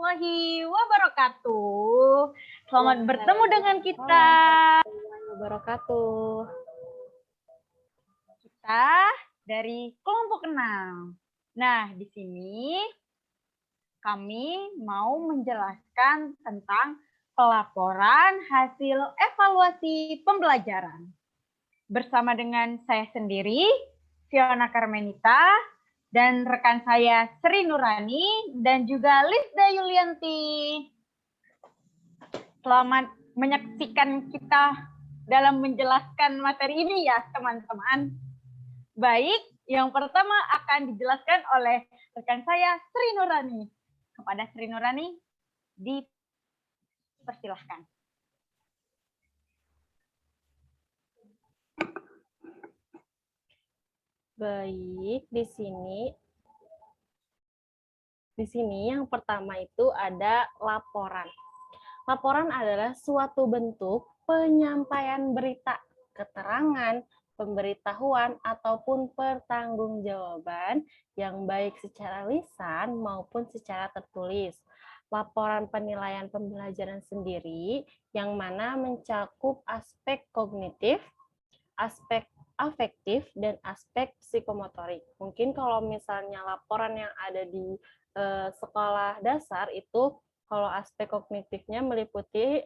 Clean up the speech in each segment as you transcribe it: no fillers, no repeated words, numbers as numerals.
warahmatullahi wabarakatuh. Selamat bertemu dengan kita. Wabarakatuh. Kita dari kelompok 6. Nah, di sini kami mau menjelaskan tentang pelaporan hasil evaluasi pembelajaran. Bersama dengan saya sendiri, Fiona Karmenita, dan rekan saya Sri Nurani, dan juga Lisda Yulianti. Selamat menyaksikan kita dalam menjelaskan materi ini ya, teman-teman. Baik, yang pertama akan dijelaskan oleh rekan saya Sri Nurani. Kepada Sri Nurani, dipersilahkan. Baik, di sini yang pertama itu ada laporan. Laporan adalah suatu bentuk penyampaian berita, keterangan, pemberitahuan, ataupun pertanggungjawaban yang baik secara lisan maupun secara tertulis. Laporan penilaian pembelajaran sendiri yang mana mencakup aspek kognitif, aspek afektif, dan aspek psikomotorik. Mungkin kalau misalnya laporan yang ada di sekolah dasar itu, kalau aspek kognitifnya meliputi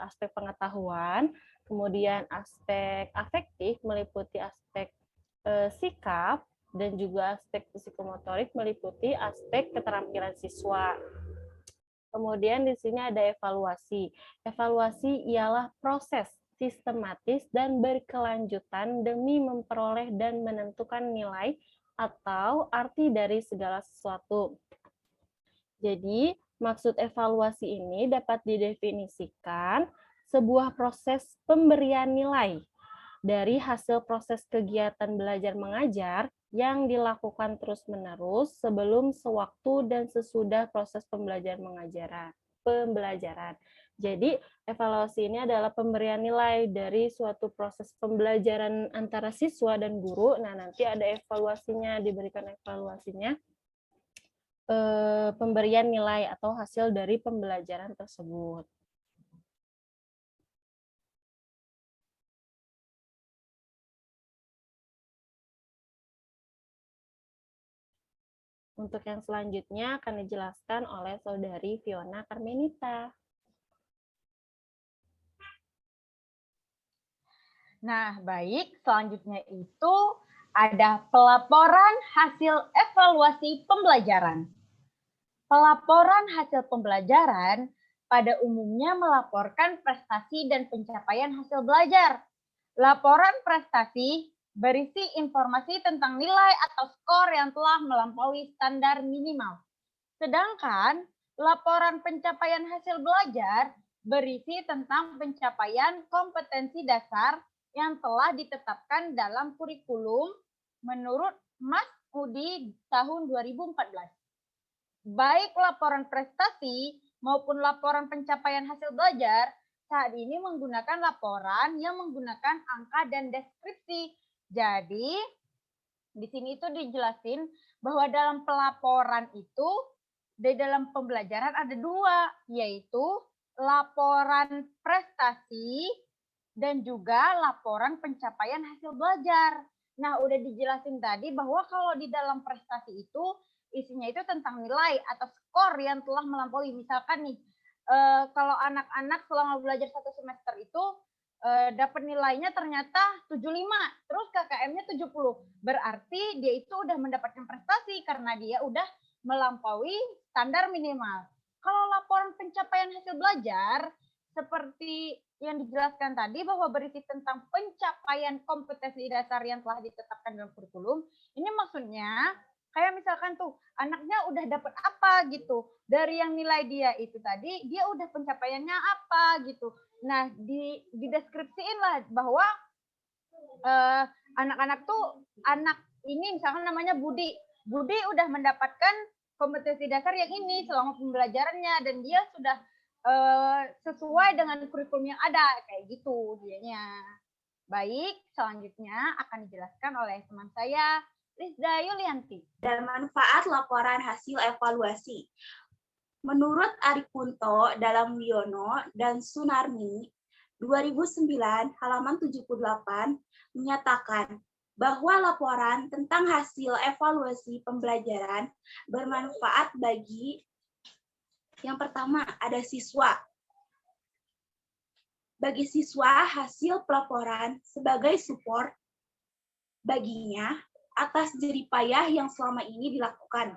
aspek pengetahuan, kemudian aspek afektif meliputi aspek sikap, dan juga aspek psikomotorik meliputi aspek keterampilan siswa. Kemudian di sini ada evaluasi. Evaluasi ialah proses sistematis dan berkelanjutan demi memperoleh dan menentukan nilai atau arti dari segala sesuatu. Jadi, maksud evaluasi ini dapat didefinisikan sebuah proses pemberian nilai dari hasil proses kegiatan belajar mengajar yang dilakukan terus-menerus sebelum, sewaktu, dan sesudah proses pembelajaran. Jadi, evaluasi ini adalah pemberian nilai dari suatu proses pembelajaran antara siswa dan guru. Nah, nanti ada evaluasinya, diberikan evaluasinya, pemberian nilai atau hasil dari pembelajaran tersebut. Untuk yang selanjutnya akan dijelaskan oleh Saudari Fiona Karmenita. Nah, baik. Selanjutnya itu ada pelaporan hasil evaluasi pembelajaran. Pelaporan hasil pembelajaran pada umumnya melaporkan prestasi dan pencapaian hasil belajar. Laporan prestasi berisi informasi tentang nilai atau skor yang telah melampaui standar minimal. Sedangkan laporan pencapaian hasil belajar berisi tentang pencapaian kompetensi dasar yang telah ditetapkan dalam kurikulum menurut Mas Udi tahun 2014. Baik laporan prestasi maupun laporan pencapaian hasil belajar saat ini menggunakan laporan yang menggunakan angka dan deskripsi. Jadi, di sini itu dijelasin bahwa dalam pelaporan itu, di dalam pembelajaran ada dua, yaitu laporan prestasi dan juga laporan pencapaian hasil belajar. Nah, udah dijelasin tadi bahwa kalau di dalam prestasi itu, isinya itu tentang nilai atau skor yang telah melampaui. Misalkan nih, kalau anak-anak selama belajar 1 semester itu dapat nilainya ternyata 75, terus KKM-nya 70. Berarti dia itu udah mendapatkan prestasi karena dia udah melampaui standar minimal. Kalau laporan pencapaian hasil belajar, seperti yang dijelaskan tadi bahwa berisi tentang pencapaian kompetensi dasar yang telah ditetapkan dalam kurikulum, ini maksudnya kayak misalkan tuh anaknya udah dapat apa gitu. Dari yang nilai dia itu tadi, dia udah pencapaiannya apa gitu. Nah, dideskripsiin lah bahwa anak-anak tuh, anak ini misalkan namanya Budi. Budi udah mendapatkan kompetensi dasar yang ini selama pembelajarannya dan dia sudah sesuai dengan kurikulum yang ada, kayak gitu dianya. Baik, selanjutnya akan dijelaskan oleh teman saya, Lisda Yulianti. Dan manfaat laporan hasil evaluasi. Menurut Ari Kunto dalam Wiono dan Sunarni 2009 halaman 78 menyatakan bahwa laporan tentang hasil evaluasi pembelajaran bermanfaat bagi yang pertama ada siswa. Bagi siswa, hasil pelaporan sebagai support baginya atas jerih payah yang selama ini dilakukan.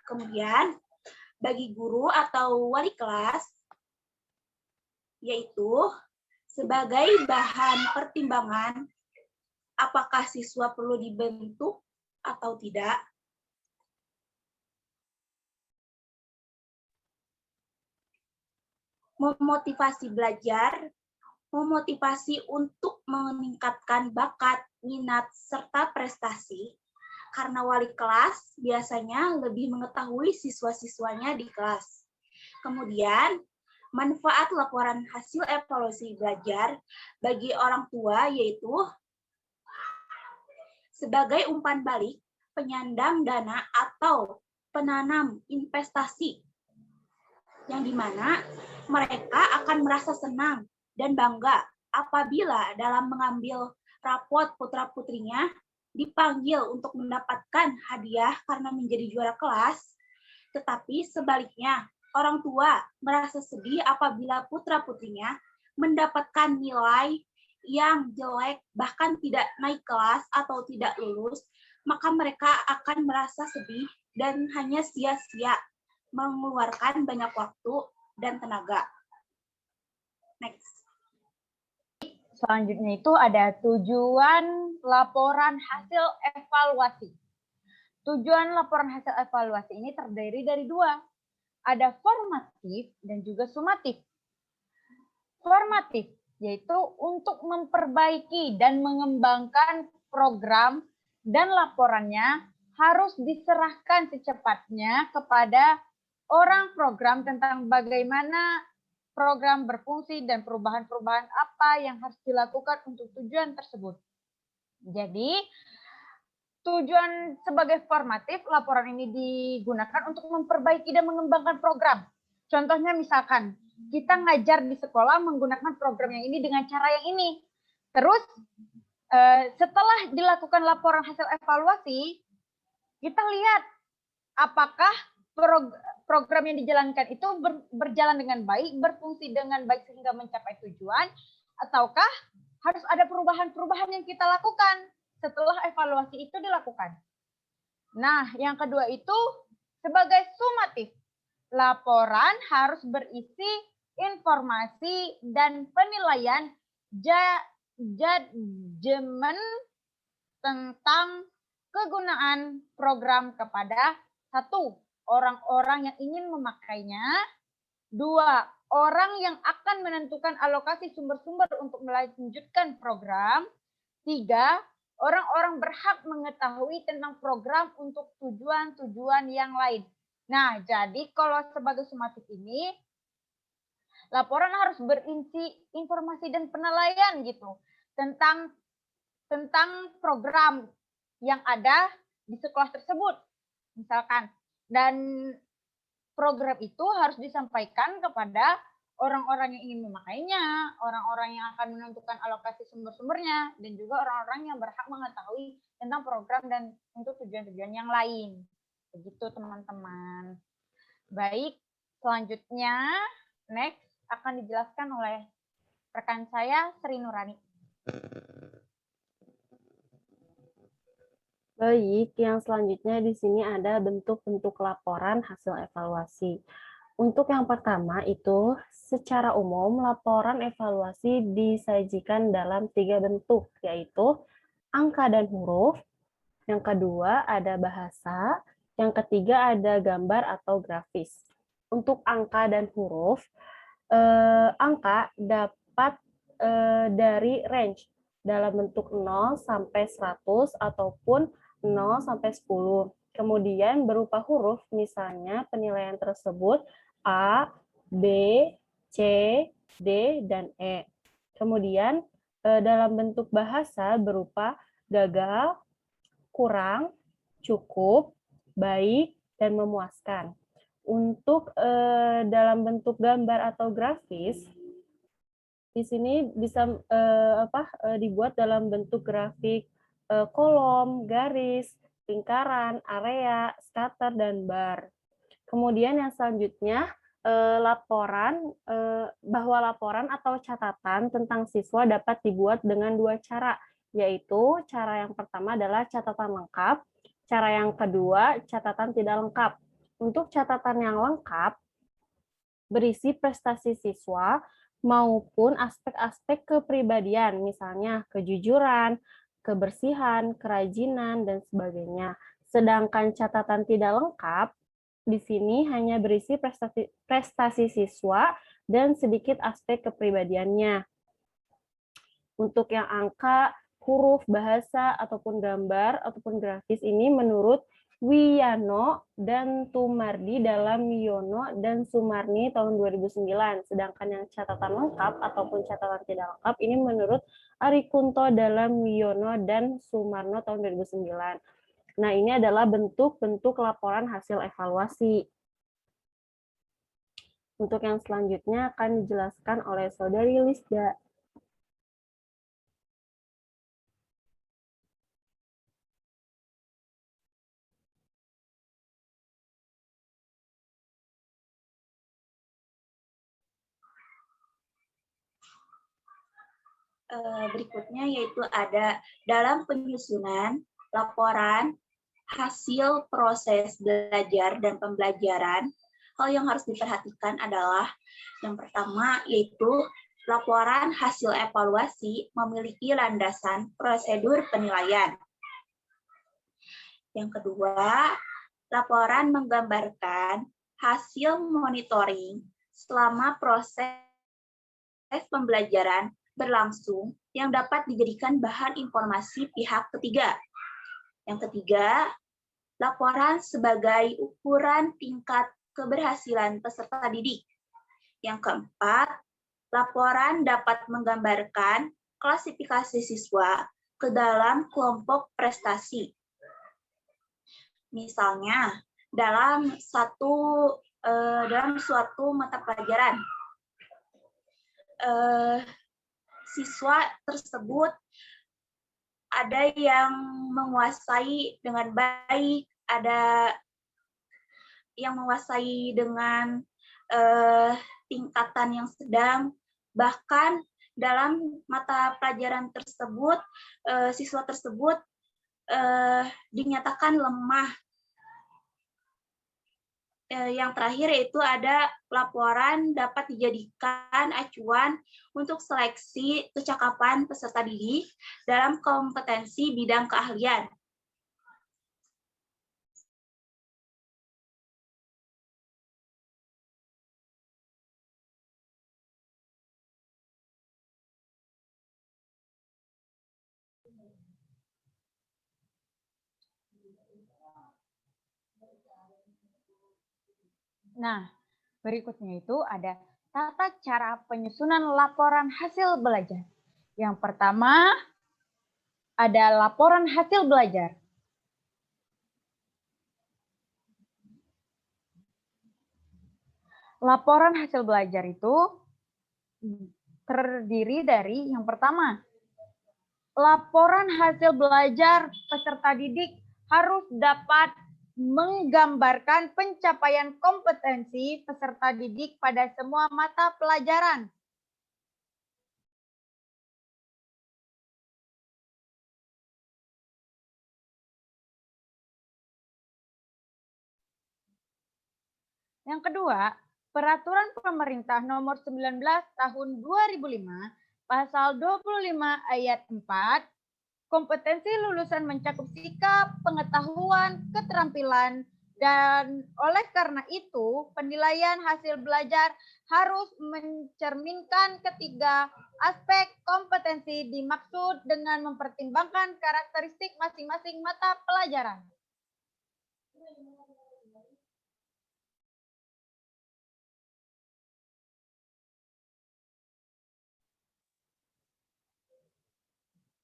Kemudian, bagi guru atau wali kelas, yaitu sebagai bahan pertimbangan apakah siswa perlu dibentuk atau tidak. Memotivasi belajar, memotivasi untuk meningkatkan bakat, minat, serta prestasi, karena wali kelas biasanya lebih mengetahui siswa-siswanya di kelas. Kemudian, manfaat laporan hasil evaluasi belajar bagi orang tua yaitu sebagai umpan balik, penyandang dana atau penanam investasi, yang dimana mereka akan merasa senang dan bangga apabila dalam mengambil rapot putra-putrinya dipanggil untuk mendapatkan hadiah karena menjadi juara kelas, tetapi sebaliknya orang tua merasa sedih apabila putra-putrinya mendapatkan nilai yang jelek, bahkan tidak naik kelas atau tidak lulus, maka mereka akan merasa sedih dan hanya sia-sia mengeluarkan banyak waktu dan tenaga. Next. Selanjutnya itu ada tujuan laporan hasil evaluasi. Tujuan laporan hasil evaluasi ini terdiri dari dua. Ada formatif dan juga sumatif. Formatif yaitu untuk memperbaiki dan mengembangkan program dan laporannya harus diserahkan secepatnya kepada orang program tentang bagaimana program berfungsi dan perubahan-perubahan apa yang harus dilakukan untuk tujuan tersebut. Jadi, tujuan sebagai formatif, laporan ini digunakan untuk memperbaiki dan mengembangkan program. Contohnya misalkan, kita ngajar di sekolah menggunakan program yang ini dengan cara yang ini. Terus, setelah dilakukan laporan hasil evaluasi, kita lihat apakah program yang dijalankan itu berjalan dengan baik, berfungsi dengan baik sehingga mencapai tujuan, ataukah harus ada perubahan-perubahan yang kita lakukan setelah evaluasi itu dilakukan. Nah, yang kedua itu sebagai sumatif. Laporan harus berisi informasi dan penilaian judgement tentang kegunaan program kepada satu, orang-orang yang ingin memakainya. Dua, orang yang akan menentukan alokasi sumber-sumber untuk melanjutkan program. Tiga, orang-orang berhak mengetahui tentang program untuk tujuan-tujuan yang lain. Nah, jadi kalau sebagai sumatif ini, laporan harus berisi informasi dan penilaian gitu tentang program yang ada di sekolah tersebut. Misalkan, dan program itu harus disampaikan kepada orang-orang yang ingin memakainya, orang-orang yang akan menentukan alokasi sumber-sumbernya, dan juga orang-orang yang berhak mengetahui tentang program dan untuk tujuan-tujuan yang lain. Begitu teman-teman. Baik, selanjutnya next akan dijelaskan oleh rekan saya Sri Nurani. Baik, yang selanjutnya di sini ada bentuk-bentuk laporan hasil evaluasi. Untuk yang pertama itu, secara umum laporan evaluasi disajikan dalam 3 bentuk, yaitu angka dan huruf, yang kedua ada bahasa, yang ketiga ada gambar atau grafis. Untuk angka dan huruf, angka dapat dari range dalam bentuk 0 sampai 100 ataupun 0 sampai 10. Kemudian berupa huruf, misalnya penilaian tersebut A, B, C, D, dan E. Kemudian dalam bentuk bahasa berupa gagal, kurang, cukup, baik, dan memuaskan. Untuk dalam bentuk gambar atau grafis, di sini bisa dibuat dalam bentuk grafik kolom, garis, lingkaran, area, scatter, dan bar. Kemudian yang selanjutnya, bahwa laporan atau catatan tentang siswa dapat dibuat dengan dua cara, yaitu cara yang pertama adalah catatan lengkap, cara yang kedua catatan tidak lengkap. Untuk catatan yang lengkap, berisi prestasi siswa maupun aspek-aspek kepribadian, misalnya kejujuran, kebersihan, kerajinan, dan sebagainya. Sedangkan catatan tidak lengkap, di sini hanya berisi prestasi siswa dan sedikit aspek kepribadiannya. Untuk yang angka, huruf, bahasa, ataupun gambar, ataupun grafis ini menurut Wiyano dan Tumardi dalam Yono dan Sumarni tahun 2009. Sedangkan yang catatan lengkap ataupun catatan tidak lengkap ini menurut Arikunto dalam Wiono dan Sumarno tahun 2009. Nah, ini adalah bentuk-bentuk laporan hasil evaluasi. Untuk yang selanjutnya akan dijelaskan oleh Saudari Lisda. Berikutnya yaitu ada dalam penyusunan laporan hasil proses belajar dan pembelajaran. Hal yang harus diperhatikan adalah yang pertama yaitu laporan hasil evaluasi memiliki landasan prosedur penilaian. Yang kedua, laporan menggambarkan hasil monitoring selama proses pembelajaran berlangsung yang dapat dijadikan bahan informasi pihak ketiga. Yang ketiga, laporan sebagai ukuran tingkat keberhasilan peserta didik. Yang keempat, laporan dapat menggambarkan klasifikasi siswa ke dalam kelompok prestasi. Misalnya, dalam suatu mata pelajaran, siswa tersebut ada yang menguasai dengan baik, ada yang menguasai dengan tingkatan yang sedang, bahkan dalam mata pelajaran tersebut, siswa tersebut dinyatakan lemah. Yang terakhir yaitu ada laporan dapat dijadikan acuan untuk seleksi kecakapan peserta didik dalam kompetensi bidang keahlian. Nah, berikutnya itu ada tata cara penyusunan laporan hasil belajar. Yang pertama ada laporan hasil belajar. Laporan hasil belajar itu terdiri dari yang pertama, laporan hasil belajar peserta didik harus dapat menggambarkan pencapaian kompetensi peserta didik pada semua mata pelajaran. Yang kedua, Peraturan Pemerintah Nomor 19 Tahun 2005, Pasal 25 Ayat 4, kompetensi lulusan mencakup sikap, pengetahuan, keterampilan, dan oleh karena itu penilaian hasil belajar harus mencerminkan ketiga aspek kompetensi dimaksud dengan mempertimbangkan karakteristik masing-masing mata pelajaran.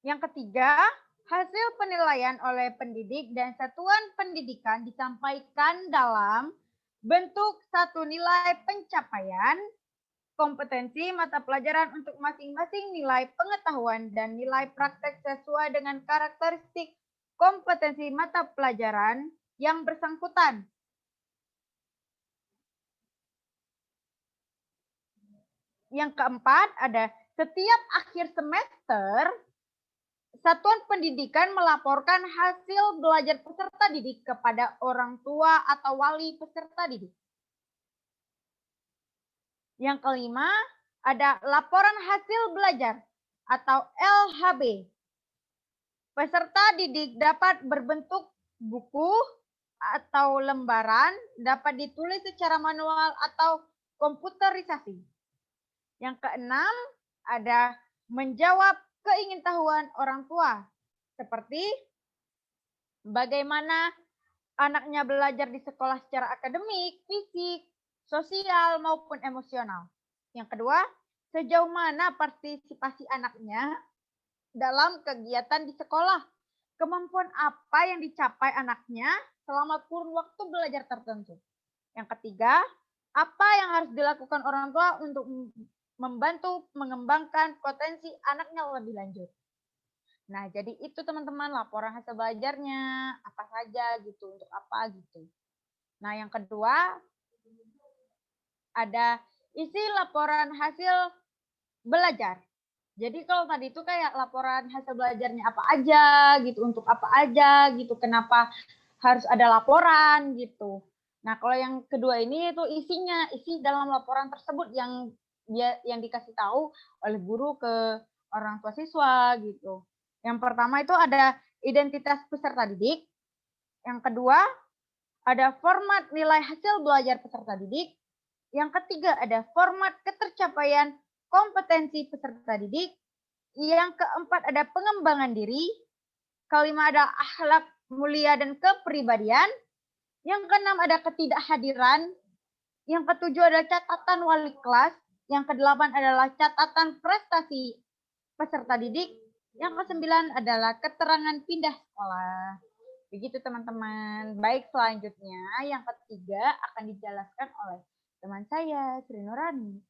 Yang ketiga, hasil penilaian oleh pendidik dan satuan pendidikan disampaikan dalam bentuk satu nilai pencapaian, kompetensi mata pelajaran untuk masing-masing nilai pengetahuan dan nilai praktek sesuai dengan karakteristik kompetensi mata pelajaran yang bersangkutan. Yang keempat, ada setiap akhir semester, satuan pendidikan melaporkan hasil belajar peserta didik kepada orang tua atau wali peserta didik. Yang kelima, ada laporan hasil belajar atau LHB. Peserta didik dapat berbentuk buku atau lembaran, dapat ditulis secara manual atau komputerisasi. Yang keenam, ada menjawab keingintahuan orang tua, seperti bagaimana anaknya belajar di sekolah secara akademik, fisik, sosial, maupun emosional. Yang kedua, sejauh mana partisipasi anaknya dalam kegiatan di sekolah, kemampuan apa yang dicapai anaknya selama kurun waktu belajar tertentu. Yang ketiga, apa yang harus dilakukan orang tua untuk membantu mengembangkan potensi anaknya lebih lanjut. Nah, jadi itu teman-teman laporan hasil belajarnya, apa saja gitu, untuk apa gitu. Nah, yang kedua, ada isi laporan hasil belajar. Jadi kalau tadi itu kayak laporan hasil belajarnya apa aja gitu, untuk apa aja gitu, kenapa harus ada laporan gitu. Nah, kalau yang kedua ini itu isinya, isi dalam laporan tersebut yang dikasih tahu oleh guru ke orang tua siswa gitu. Yang pertama itu ada identitas peserta didik. Yang kedua ada format nilai hasil belajar peserta didik. Yang ketiga ada format ketercapaian kompetensi peserta didik. Yang keempat ada pengembangan diri. Kelima ada akhlak mulia dan kepribadian. Yang keenam ada ketidakhadiran. Yang ketujuh ada catatan wali kelas. Yang kedelapan adalah catatan prestasi peserta didik. Yang kesembilan adalah keterangan pindah sekolah. Begitu teman-teman. Baik, selanjutnya yang ketiga akan dijelaskan oleh teman saya, Sri Nurani.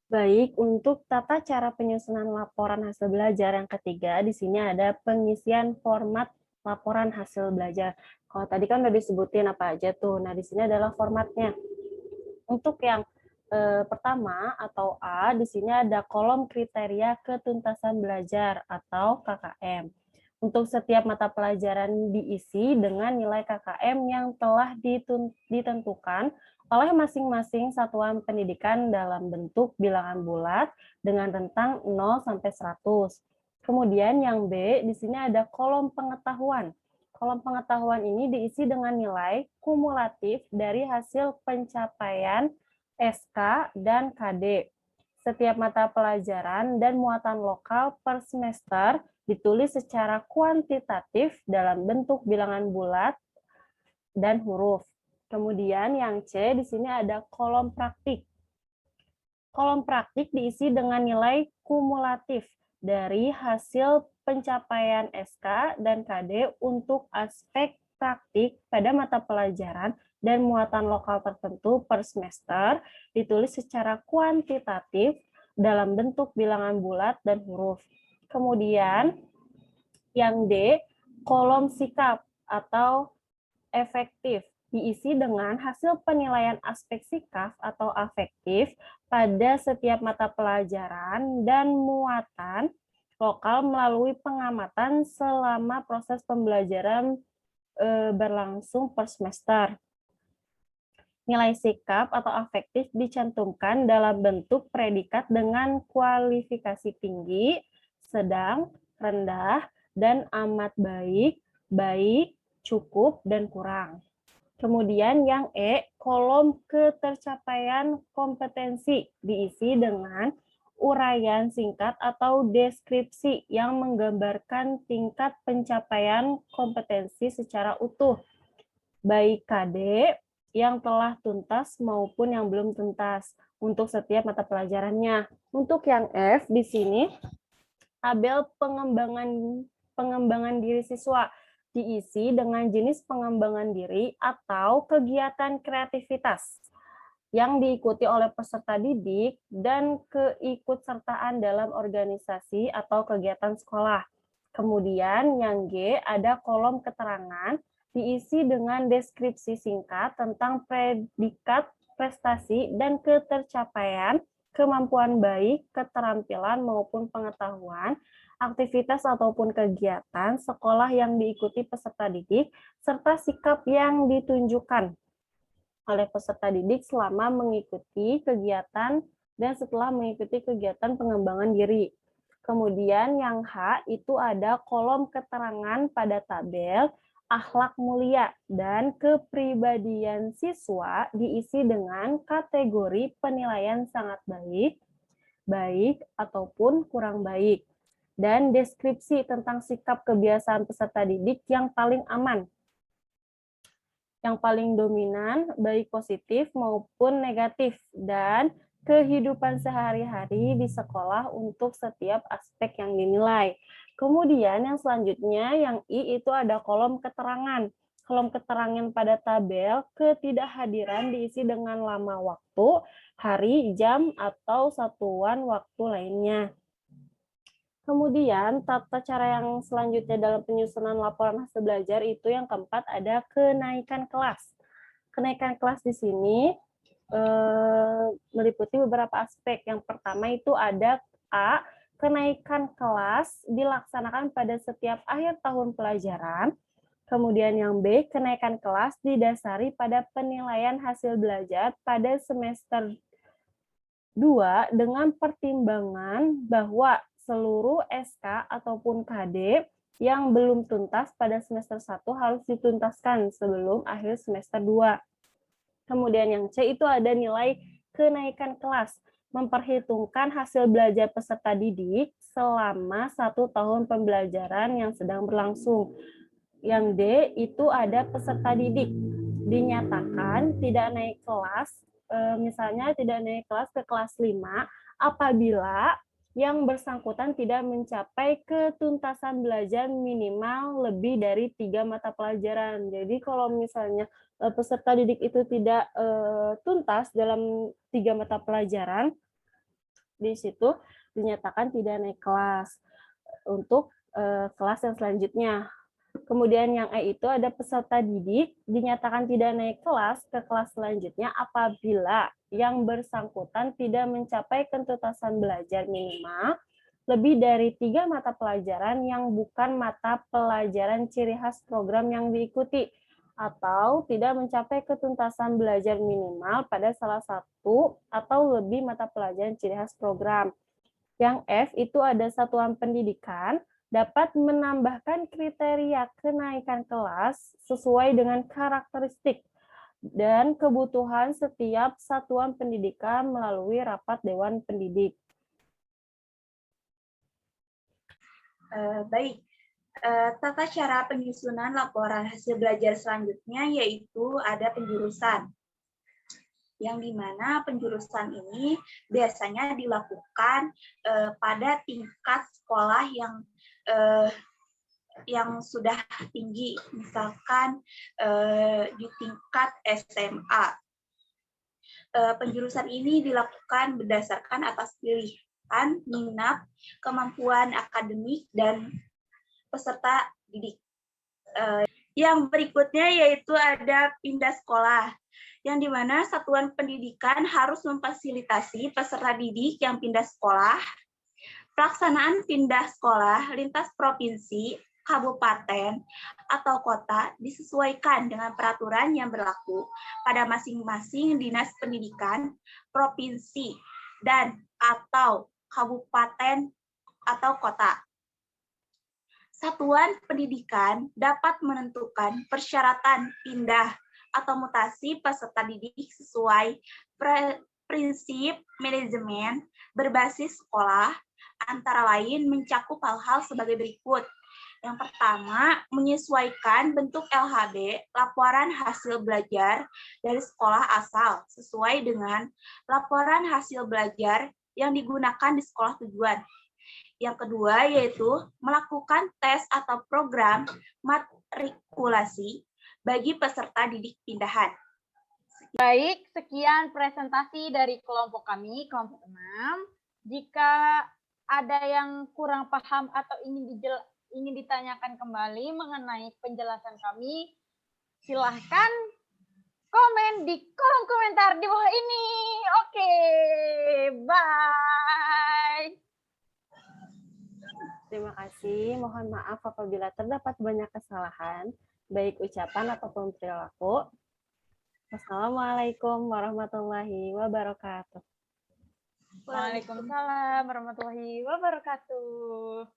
Baik, untuk tata cara penyusunan laporan hasil belajar yang ketiga, di sini ada pengisian format laporan hasil belajar. Kalau tadi kan udah disebutin apa aja tuh. Nah, di sini adalah formatnya. Untuk yang pertama atau A, di sini ada kolom kriteria ketuntasan belajar atau KKM. Untuk setiap mata pelajaran diisi dengan nilai KKM yang telah ditentukan oleh masing-masing satuan pendidikan dalam bentuk bilangan bulat dengan rentang 0 sampai 100. Kemudian yang B, di sini ada kolom pengetahuan. Kolom pengetahuan ini diisi dengan nilai kumulatif dari hasil pencapaian SK dan KD. Setiap mata pelajaran dan muatan lokal per semester ditulis secara kuantitatif dalam bentuk bilangan bulat dan huruf. Kemudian yang C, di sini ada kolom praktik. Kolom praktik diisi dengan nilai kumulatif dari hasil pencapaian SK dan KD untuk aspek praktik pada mata pelajaran dan muatan lokal tertentu per semester ditulis secara kuantitatif dalam bentuk bilangan bulat dan huruf. Kemudian yang D, kolom sikap atau efektif diisi dengan hasil penilaian aspek sikap atau afektif pada setiap mata pelajaran dan muatan lokal melalui pengamatan selama proses pembelajaran berlangsung per semester. Nilai sikap atau afektif dicantumkan dalam bentuk predikat dengan kualifikasi tinggi, sedang, rendah, dan amat baik, baik, cukup, dan kurang. Kemudian yang E, kolom ketercapaian kompetensi diisi dengan uraian singkat atau deskripsi yang menggambarkan tingkat pencapaian kompetensi secara utuh, baik KD yang telah tuntas maupun yang belum tuntas untuk setiap mata pelajarannya. Untuk yang F di sini tabel pengembangan diri siswa. diisi dengan jenis pengembangan diri atau kegiatan kreativitas yang diikuti oleh peserta didik dan keikutsertaan dalam organisasi atau kegiatan sekolah. Kemudian yang G ada kolom keterangan diisi dengan deskripsi singkat tentang predikat, prestasi, dan ketercapaian, kemampuan baik, keterampilan maupun pengetahuan, aktivitas ataupun kegiatan sekolah yang diikuti peserta didik, serta sikap yang ditunjukkan oleh peserta didik selama mengikuti kegiatan dan setelah mengikuti kegiatan pengembangan diri. Kemudian yang H itu ada kolom keterangan pada tabel akhlak mulia dan kepribadian siswa diisi dengan kategori penilaian sangat baik, baik ataupun kurang baik, dan deskripsi tentang sikap kebiasaan peserta didik yang paling aman, yang paling dominan, baik positif maupun negatif, dan kehidupan sehari-hari di sekolah untuk setiap aspek yang dinilai. Kemudian yang selanjutnya, yang I itu ada kolom keterangan. Kolom keterangan pada tabel ketidakhadiran diisi dengan lama waktu, hari, jam, atau satuan waktu lainnya. Kemudian, tata cara yang selanjutnya dalam penyusunan laporan hasil belajar itu yang keempat ada kenaikan kelas. Kenaikan kelas di sini meliputi beberapa aspek. Yang pertama itu ada A, kenaikan kelas dilaksanakan pada setiap akhir tahun pelajaran. Kemudian yang B, kenaikan kelas didasari pada penilaian hasil belajar pada semester 2 dengan pertimbangan bahwa seluruh SK ataupun KD yang belum tuntas pada semester 1 harus dituntaskan sebelum akhir semester 2. Kemudian yang C itu ada nilai kenaikan kelas, memperhitungkan hasil belajar peserta didik selama 1 tahun pembelajaran yang sedang berlangsung. Yang D itu ada peserta didik, dinyatakan tidak naik kelas, misalnya tidak naik kelas ke kelas 5 apabila yang bersangkutan tidak mencapai ketuntasan belajar minimal lebih dari 3 mata pelajaran. Jadi kalau misalnya peserta didik itu tidak tuntas dalam 3 mata pelajaran, di situ dinyatakan tidak naik kelas untuk kelas yang selanjutnya. Kemudian yang E itu ada peserta didik dinyatakan tidak naik kelas ke kelas selanjutnya apabila yang bersangkutan tidak mencapai ketuntasan belajar minimal lebih dari 3 mata pelajaran yang bukan mata pelajaran ciri khas program yang diikuti atau tidak mencapai ketuntasan belajar minimal pada salah satu atau lebih mata pelajaran ciri khas program. Yang F itu ada satuan pendidikan dapat menambahkan kriteria kenaikan kelas sesuai dengan karakteristik dan kebutuhan setiap satuan pendidikan melalui rapat Dewan Pendidik. Baik, tata cara penyusunan laporan hasil belajar selanjutnya yaitu ada penjurusan. Yang dimana penjurusan ini biasanya dilakukan pada tingkat sekolah yang sudah tinggi, misalkan di tingkat SMA. Penjurusan ini dilakukan berdasarkan atas pilihan, minat, kemampuan akademik, dan peserta didik. Yang berikutnya yaitu ada pindah sekolah, yang dimana satuan pendidikan harus memfasilitasi peserta didik yang pindah sekolah. Pelaksanaan pindah sekolah lintas provinsi, kabupaten, atau kota disesuaikan dengan peraturan yang berlaku pada masing-masing dinas pendidikan, provinsi, dan atau kabupaten atau kota. Satuan pendidikan dapat menentukan persyaratan pindah atau mutasi peserta didik sesuai prinsip manajemen berbasis sekolah, antara lain mencakup hal-hal sebagai berikut. Yang pertama, menyesuaikan bentuk LHB, laporan hasil belajar dari sekolah asal, sesuai dengan laporan hasil belajar yang digunakan di sekolah tujuan. Yang kedua, yaitu melakukan tes atau program matrikulasi bagi peserta didik pindahan. Baik, sekian presentasi dari kelompok kami, kelompok 6. Jika ada yang kurang paham atau ingin ditanyakan kembali mengenai penjelasan kami, silahkan komen di kolom komentar di bawah ini. Oke, bye. Terima kasih. Mohon maaf apabila terdapat banyak kesalahan, baik ucapan ataupun perilaku. Wassalamualaikum warahmatullahi wabarakatuh. Waalaikumsalam warahmatullahi wabarakatuh.